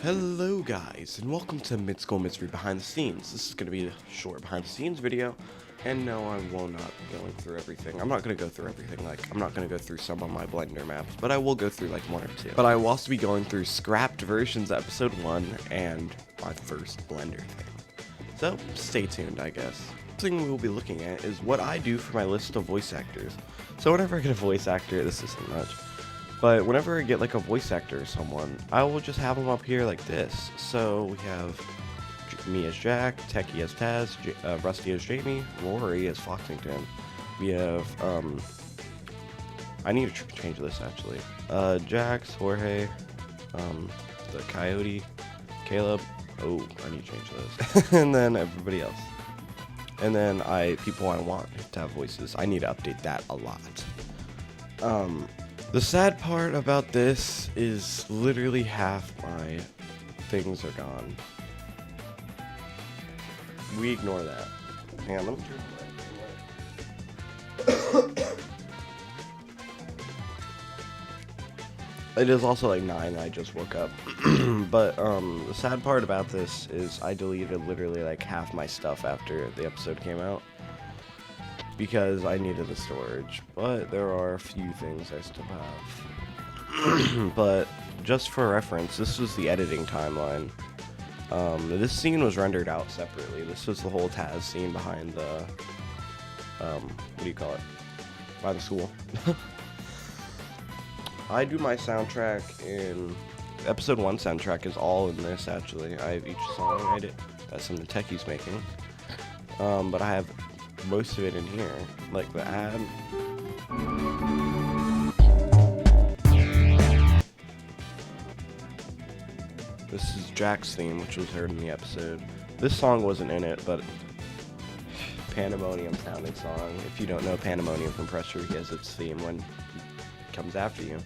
Hello guys, and welcome to Mid-School Mystery Behind the Scenes. This is going to be a short behind the scenes video, and no, I will not be going through everything. I'm not going to go through everything, I'm not going to go through some of my Blender maps, but I will go through like one or two. But I will also be going through scrapped versions episode 1 and my first Blender thing. So, stay tuned, I guess. The thing we will be looking at is what I do for my list of voice actors. So whenever I get a voice actor, this isn't much. But whenever I get like a voice actor or someone, I will just have them up here like this. So we have me as Jack, Techie as Taz, Rusty as Jamie, Rory as Foxington. We have, I need to change this actually. Jax, Jorge, the Coyote, Caleb. Oh, I need to change this. And then everybody else. And then people I want to have voices. I need to update that a lot. The sad part about this is literally half my things are gone. We ignore that. Hang on, let me turn the light. It is also like 9 and I just woke up. But the sad part about this is I deleted literally like half my stuff after the episode came out, because I needed the storage, but there are a few things I still have. But just for reference, this was the editing timeline. This scene was rendered out separately. This was the whole Taz scene behind the, what do you call it? By the school. I do my soundtrack in, episode 1 soundtrack is all in this actually. I have each song I did, that's something Techie's making. But I have most of it in here, like the ad. This is Jack's theme, which was heard in the episode. This song wasn't in it, but Pandemonium sounding song. If you don't know Pandemonium from Pressure, he has its theme when he comes after you.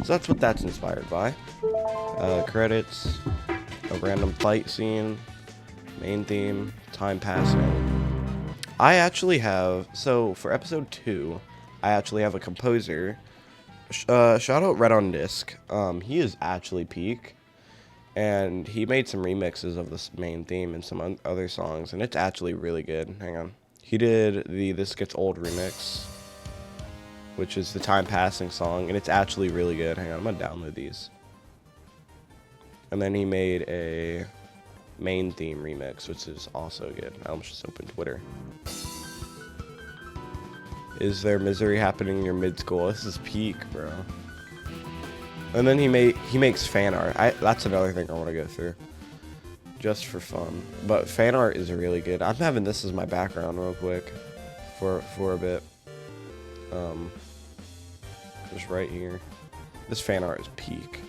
So that's what that's inspired by. Credits, a random fight scene, main theme, time passing. I actually have, so for episode 2, I actually have a composer. Shout out Red on Disc. He is actually peak, and he made some remixes of this main theme and some other songs, and it's actually really good. Hang on. He did the This Gets Old remix, which is the time passing song, and it's actually really good. Hang on, I'm gonna download these. And then he made a main theme remix, which is also good. I'll just open Twitter. Is there misery happening in your mid-school? This is peak, bro. And then he makes fan art. That's another thing I want to go through, just for fun. But fan art is really good. I'm having this as my background real quick for a bit. Just right here. This fan art is peak.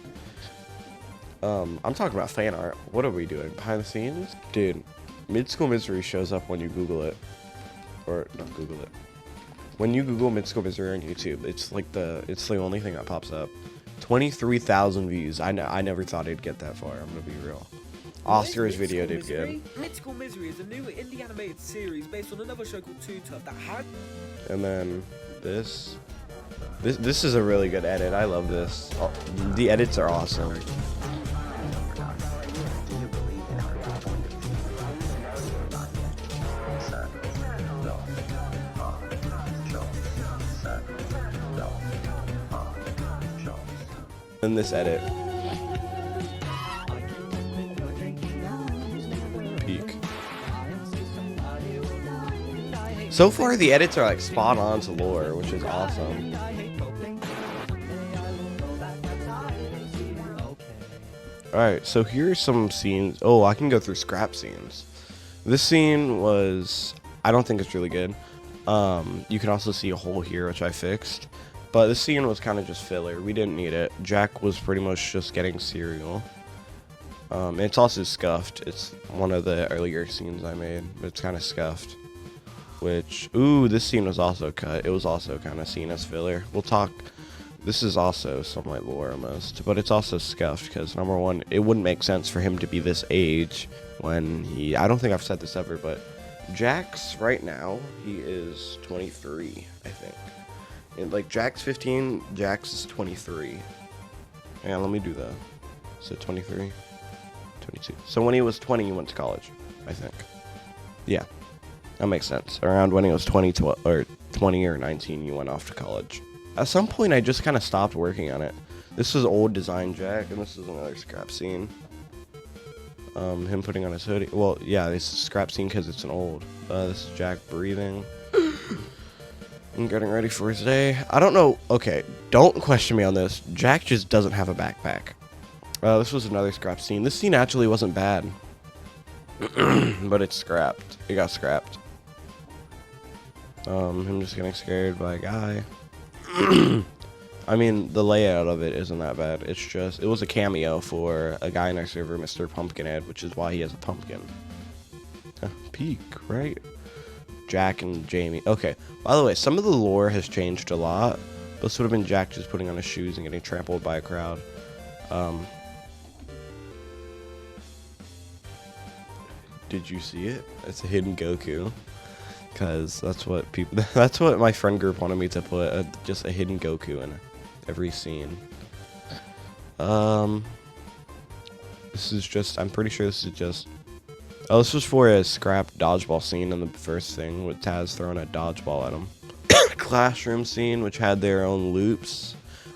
I'm talking about fan art. What are we doing? Behind the scenes? Dude, Mid-School Misery shows up when you Google it. Or, not Google it. When you Google Mid-School Misery on YouTube, it's like it's the only thing that pops up. 23,000 views. I never thought it'd get that far, I'm gonna be real. Oscar's video did good. Mid-School Misery is a new indie animated series based on another show called Two Tough that had... And then this is a really good edit. I love this. The edits are awesome. In this edit, peak. So far the edits are like spot on to lore, which is awesome. Alright, so here's some scenes. Oh, I can go through scrap scenes. This scene was, I don't think it's really good. You can also see a hole here, which I fixed. But this scene was kind of just filler. We didn't need it. Jack was pretty much just getting cereal. It's also scuffed. It's one of the earlier scenes I made, but it's kind of scuffed. Which, ooh, this scene was also cut. It was also kind of seen as filler. We'll talk. This is also somewhat lore almost, but it's also scuffed because, number one, it wouldn't make sense for him to be this age when I don't think I've said this ever, but Jax right now, he is 23, I think. And like Jack's 15, Jax is 23. Hang on, let me do that. So 23. 22. So when he was 20, he went to college, I think. Yeah, that makes sense. Around when he was 20 or 19, he went off to college. At some point, I just kind of stopped working on it. This is old design Jack, and this is another scrap scene. Him putting on his hoodie. Well, yeah, this is a scrap scene because it's an old. This is Jack breathing. And getting ready for his day. I don't know. Okay, don't question me on this. Jack just doesn't have a backpack. This was another scrap scene. This scene actually wasn't bad. But it's scrapped. It got scrapped. Him just getting scared by a guy. I mean, the layout of it isn't that bad. It's just, it was a cameo for a guy in our server, Mr. Pumpkinhead, which is why he has a pumpkin. Peak, right? Jack and Jamie. Okay, by the way, some of the lore has changed a lot. This would have been Jack just putting on his shoes and getting trampled by a crowd. Did you see it? It's a hidden Goku. Because that's what people, that's what my friend group wanted me to put, just a hidden Goku in every scene. This is just, I'm pretty sure this is just, oh, this was for a scrap dodgeball scene in the first thing with Taz throwing a dodgeball at him. Classroom scene, which had their own loops.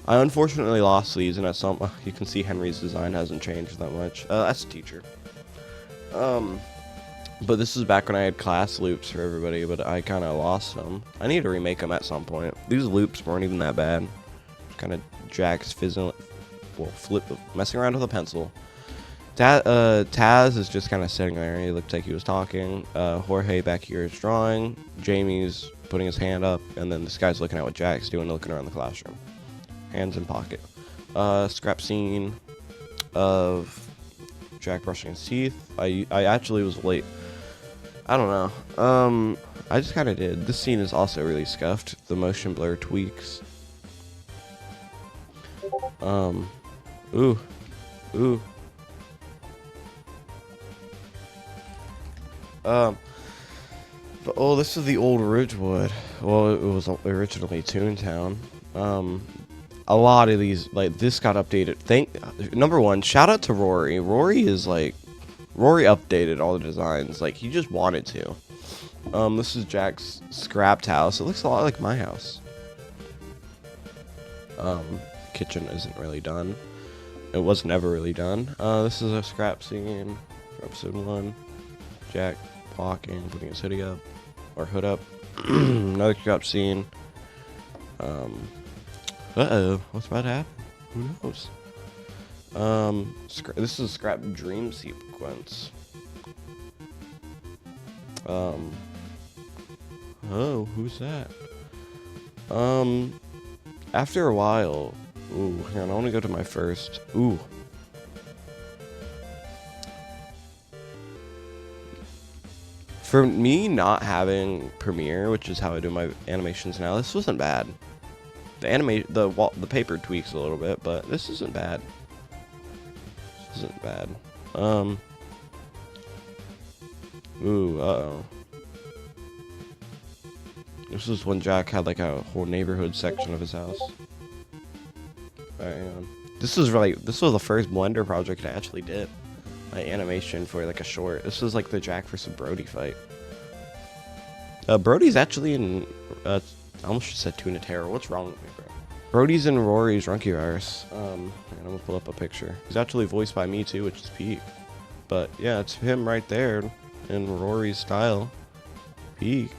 I unfortunately lost these, and at some, you can see Henry's design hasn't changed that much. That's a teacher. But this is back when I had class loops for everybody, but I kind of lost them. I need to remake them at some point. These loops weren't even that bad. Kind of Jack's fizzling, well, messing around with a pencil. Taz is just kind of sitting there. He looked like he was talking. Jorge back here is drawing. Jamie's putting his hand up, and then this guy's looking at what Jack's doing, looking around the classroom. Hands in pocket. Scrap scene of Jack brushing his teeth. I actually was late. I don't know. I just kind of did. This scene is also really scuffed. The motion blur tweaks. Ooh. But, oh, this is the old Ridgewood. Well, it was originally Toontown. A lot of these, like, this got updated. Number one, shout out to Rory. Rory updated all the designs. Like, he just wanted to. This is Jack's scrapped house. It looks a lot like my house. Kitchen isn't really done. It was never really done. This is a scrap scene for episode 1. Jack walking, putting his hoodie up, or hood up. Another scrap scene. Uh-oh, what's about to happen? Who knows? This is a scrap dream sequence. Oh, who's that? After a while, ooh, hang on, I want to go to my first. Ooh. For me not having Premiere, which is how I do my animations now, this wasn't bad. The paper tweaks a little bit, but this isn't bad. This isn't bad. Ooh, uh-oh. This is when Jack had like a whole neighborhood section of his house. Alright, hang on. This was the first Blender project I actually did. My animation for like a short. This was like the Jack vs. Brody fight. Brody's actually in, I almost just said Tuna Terror. What's wrong with me, bro? Brody's in Rory's Runkyvirus. I'm gonna pull up a picture. He's actually voiced by me too, which is Peak. But yeah, it's him right there in Rory's style. Peak.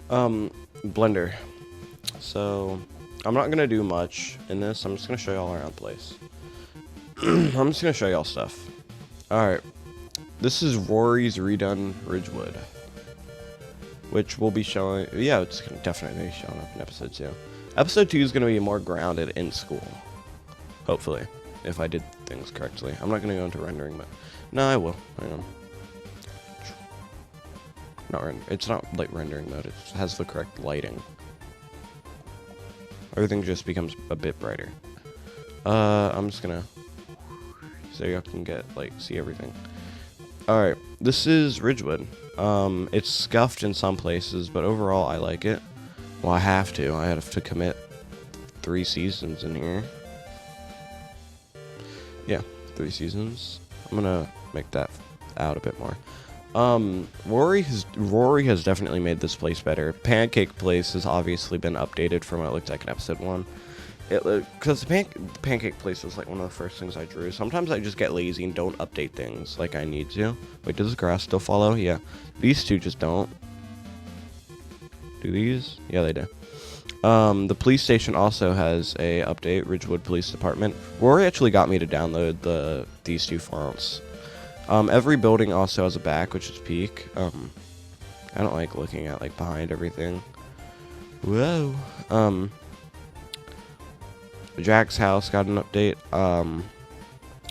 Blender. So, I'm not gonna do much in this. I'm just gonna show y'all around the place. I'm just gonna show y'all stuff. Alright. This is Rory's redone Ridgewood. Which will be showing, yeah, it's gonna definitely be showing up in episode 2. Episode 2 is gonna be more grounded in school. Hopefully. If I did things correctly. I'm not gonna go into rendering, but no, I will. Hang on. It's not like rendering mode, it has the correct lighting. Everything just becomes a bit brighter. I'm just gonna, so y'all can get, like, see everything. Alright, this is Ridgewood. It's scuffed in some places, but overall I like it. Well, I have to. I have to commit 3 seasons in here. Yeah, 3 seasons. I'm gonna make that out a bit more. Rory has definitely made this place better. Pancake Place has obviously been updated from what it looked like in episode 1. Because the pancake place was like one of the first things I drew. Sometimes I just get lazy and don't update things like I need to. Wait, does the grass still follow? Yeah. These two just don't. Do these? Yeah, they do. The police station also has a update, Ridgewood Police Department. Rory actually got me to download these 2 fonts. Every building also has a back, which is peak. I don't like looking at like behind everything. Whoa. Jack's house got an update.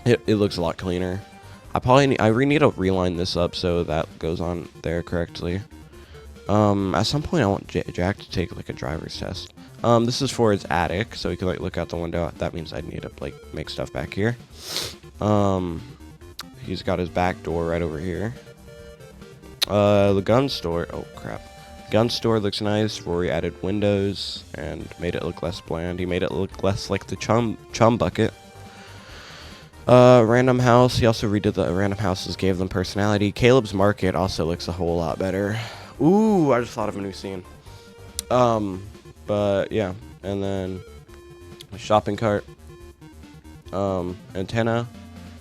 It looks a lot cleaner. I need to reline this up so that goes on there correctly. At some point I want Jack to take like a driver's test. This is for his attic, so he can like look out the window. That means I need to like make stuff back here. He's got his back door right over here. The gun store. Oh crap. Gun store looks nice. Rory added windows and made it look less bland. He made it look less like the chum bucket. Random house. He also redid the random houses, gave them personality. Caleb's market also looks a whole lot better. Ooh, I just thought of a new scene. But yeah, and then a shopping cart. Antenna.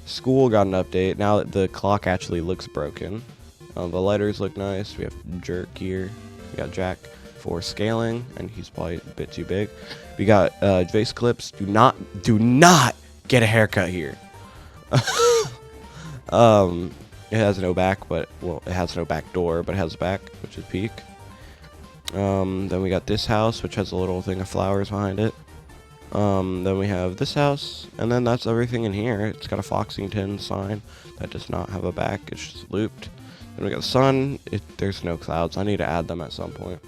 School got an update. Now that the clock actually looks broken. The letters look nice. We have Jerk here. We got Jack for scaling, and he's probably a bit too big. We got vase clips. Do not get a haircut here. It has no back, it has no back door, but it has a back, which is peak. Then we got this house, which has a little thing of flowers behind it. Then we have this house, and then that's everything in here. It's got a Foxington sign that does not have a back. It's just looped. Then we got the sun. There's no clouds. I need to add them at some point.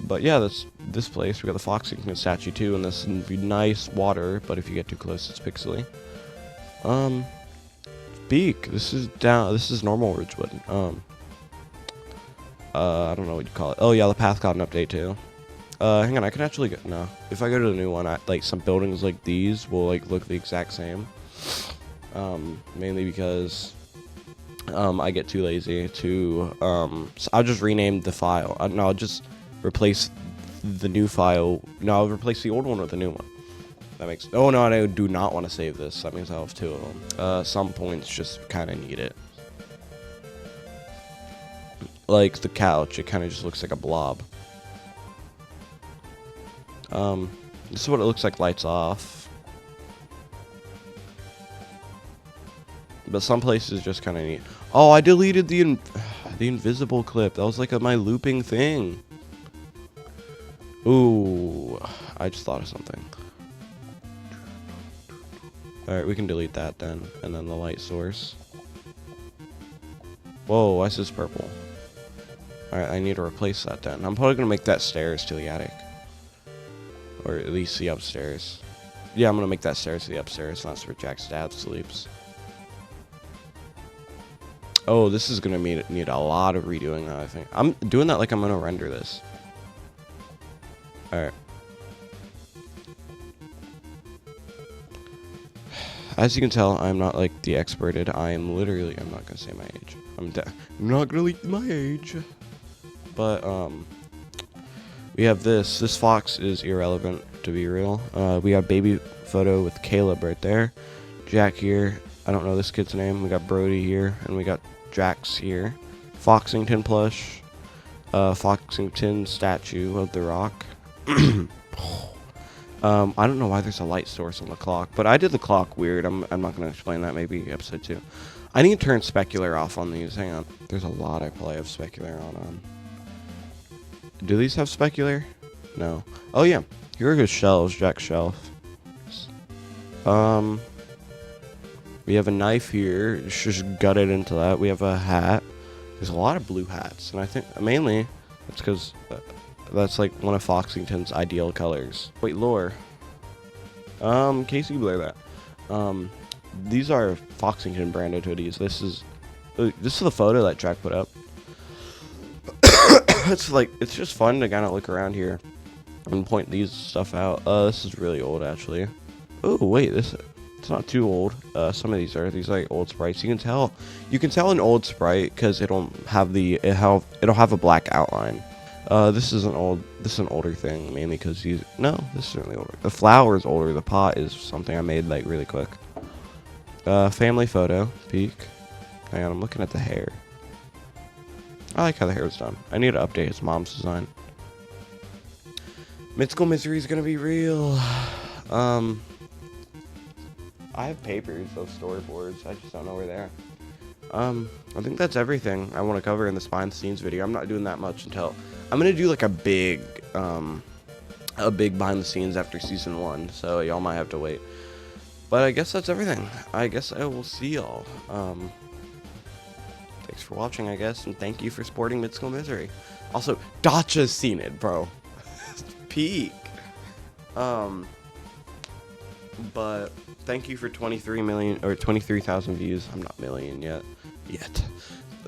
But yeah, that's this place. We got the Foxington statue too, and this nice water. But if you get too close, it's pixely. Beak. This is normal Ridgewood. I don't know what you call it. Oh yeah, the path got an update too. Hang on, I can actually get no. If I go to the new one, like some buildings like these will like look the exact same. Mainly because I get too lazy to so I'll just rename the file. No, I'll just replace the new file. No, I'll replace the old one with the new one. That makes. Oh no, I do not want to save this. That means I have 2 of them. Some points just kind of need it. Like the couch, it kind of just looks like a blob. This is what it looks like lights off. But some places just kind of neat. Oh, I deleted the invisible clip. That was like my looping thing. Ooh, I just thought of something. Alright, we can delete that then. And then the light source. Whoa, why is this purple? Alright, I need to replace that then. I'm probably going to make that stairs to the attic. Or at least the upstairs. Yeah, I'm going to make that stairs to the upstairs. That's where Jack's dad sleeps. Oh, this is going to need a lot of redoing, I think. I'm doing that like I'm going to render this. Alright. As you can tell, I'm not like the experted. I'm not going to say my age. I'm not going to leak my age. But, we have this. This fox is irrelevant, to be real. We have baby photo with Caleb right there. Jack here. I don't know this kid's name. We got Brody here, and we got Jax here. Foxington plush. Foxington statue of the rock. I don't know why there's a light source on the clock, but I did the clock weird. I'm not going to explain that. Maybe episode 2. I need to turn specular off on these. Hang on. There's a lot I probably have specular on. Do these have specular? No. Oh yeah. Here are his shelves. Jack's shelf. We have a knife here. Just gutted into that. We have a hat. There's a lot of blue hats, and I think mainly it's because that's like one of Foxington's ideal colors. Wait, lore. Casey, blur that. These are Foxington branded hoodies. This is the photo that Jack put up. It's just fun to kind of look around here and point these stuff out. This is really old actually. Oh wait, It's not too old. Some of these are like old sprites. You can tell an old sprite because it'll have a black outline. This is an older thing, mainly because this is certainly older. The flower is older. The pot is something I made like really quick. Family photo, peek. Hang on, I'm looking at the hair. I like how the hair was done. I need to update his mom's design. Mythical Misery is gonna be real. I have papers of storyboards. I just don't know where they are. I think that's everything I want to cover in this behind the scenes video. I'm not doing that much until I'm gonna do like a big behind the scenes after season 1. So y'all might have to wait. But I guess that's everything. I guess I will see y'all. Thanks for watching, I guess, and thank you for supporting Mythical Misery. Also, Dacha's seen it, bro. Peak. But thank you for 23,000 views. I'm not million yet.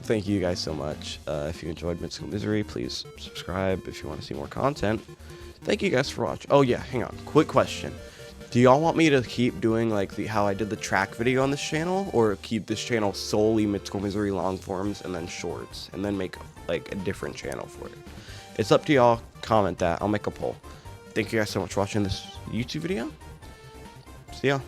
Thank you guys so much. If you enjoyed Mythical Misery, please subscribe if you want to see more content. Thank you guys for watching. Oh yeah, hang on. Quick question. Do y'all want me to keep doing like how I did the track video on this channel, or keep this channel solely Mythical Misery long forms and then shorts, and then make like a different channel for it? It's up to y'all. Comment that. I'll make a poll. Thank you guys so much for watching this YouTube video. See ya.